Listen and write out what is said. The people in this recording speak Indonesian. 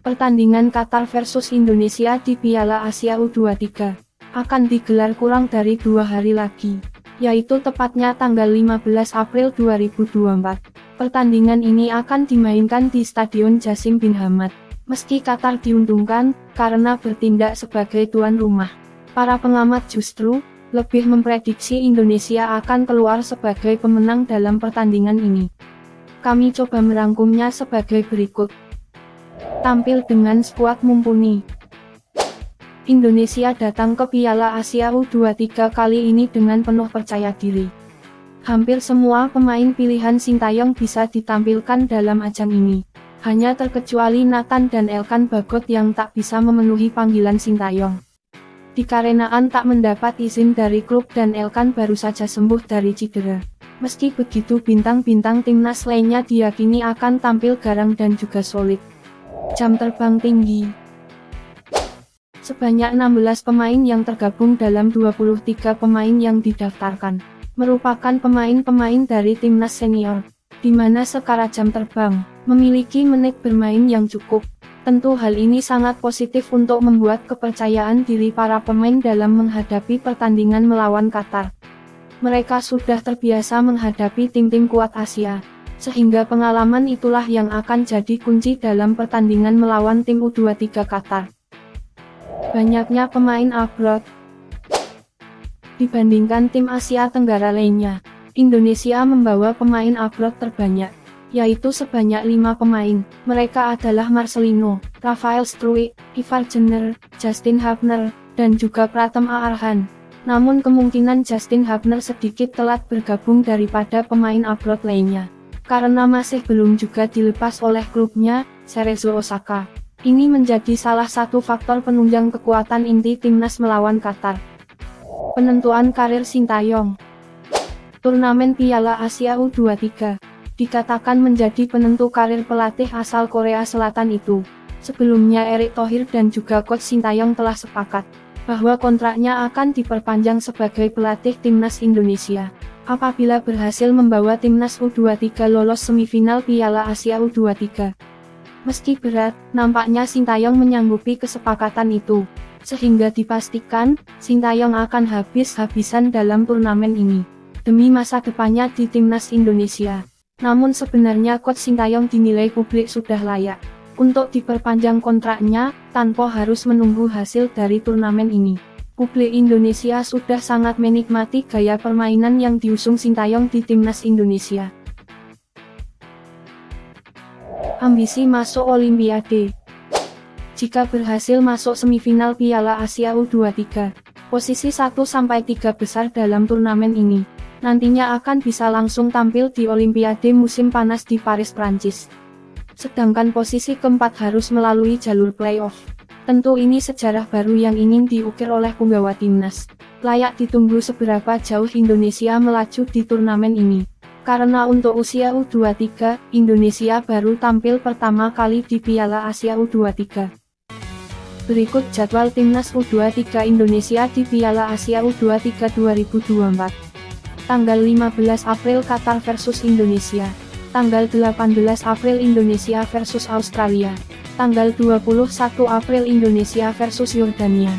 Pertandingan Qatar versus Indonesia di Piala Asia U23 akan digelar kurang dari 2 hari lagi, yaitu tepatnya tanggal 15 April 2024. Pertandingan ini akan dimainkan di Stadion Jasim bin Hamad. Meski Qatar diuntungkan karena bertindak sebagai tuan rumah, para pengamat justru lebih memprediksi Indonesia akan keluar sebagai pemenang dalam pertandingan ini. Kami coba merangkumnya sebagai berikut. Tampil dengan skuad mumpuni. Indonesia datang ke Piala Asia U23 kali ini dengan penuh percaya diri. Hampir semua pemain pilihan Sintayong bisa ditampilkan dalam ajang ini. Hanya terkecuali Nathan dan Elkan Bagot yang tak bisa memenuhi panggilan Sintayong. Dikarenaan tak mendapat izin dari klub dan Elkan baru saja sembuh dari cedera. Meski begitu bintang-bintang timnas lainnya diyakini akan tampil garang dan juga solid. Jam terbang tinggi. Sebanyak 16 pemain yang tergabung dalam 23 pemain yang didaftarkan, merupakan pemain-pemain dari timnas senior, di mana skala jam terbang memiliki menit bermain yang cukup. Tentu hal ini sangat positif untuk membuat kepercayaan diri para pemain dalam menghadapi pertandingan melawan Qatar. Mereka sudah terbiasa menghadapi tim-tim kuat Asia, sehingga pengalaman itulah yang akan jadi kunci dalam pertandingan melawan tim U23 Qatar. Banyaknya pemain abroad dibandingkan tim Asia Tenggara lainnya, Indonesia membawa pemain abroad terbanyak, yaitu sebanyak 5 pemain. Mereka adalah Marcelino, Rafael Struijk, Ivar Jenner, Justin Hubner, dan juga Pratama Arhan. Namun kemungkinan Justin Hubner sedikit telat bergabung daripada pemain abroad lainnya, karena masih belum juga dilepas oleh klubnya, Cerezo Osaka. Ini menjadi salah satu faktor penunjang kekuatan inti timnas melawan Qatar. Penentuan karir Sintayong. Turnamen Piala Asia U23 dikatakan menjadi penentu karir pelatih asal Korea Selatan itu. Sebelumnya Erick Thohir dan juga coach Sintayong telah sepakat bahwa kontraknya akan diperpanjang sebagai pelatih timnas Indonesia apabila berhasil membawa timnas U23 lolos semifinal Piala Asia U23. Meski berat, nampaknya Sintayong menyanggupi kesepakatan itu, sehingga dipastikan Sintayong akan habis-habisan dalam turnamen ini, demi masa depannya di timnas Indonesia. Namun sebenarnya coach Sintayong dinilai publik sudah layak untuk diperpanjang kontraknya, tanpa harus menunggu hasil dari turnamen ini. Publik Indonesia sudah sangat menikmati gaya permainan yang diusung Sintayong di timnas Indonesia. Ambisi masuk Olimpiade. Jika berhasil masuk semifinal Piala Asia U23, posisi 1-3 besar dalam turnamen ini, nantinya akan bisa langsung tampil di Olimpiade musim panas di Paris, Prancis. Sedangkan posisi keempat harus melalui jalur playoff. Tentu ini sejarah baru yang ingin diukir oleh punggawa timnas. Layak ditunggu seberapa jauh Indonesia melaju di turnamen ini. Karena untuk usia U23, Indonesia baru tampil pertama kali di Piala Asia U23. Berikut jadwal timnas U23 Indonesia di Piala Asia U23 2024. Tanggal 15 April Qatar versus Indonesia. Tanggal 18 April Indonesia versus Australia. Tanggal 21 April Indonesia versus Yordania.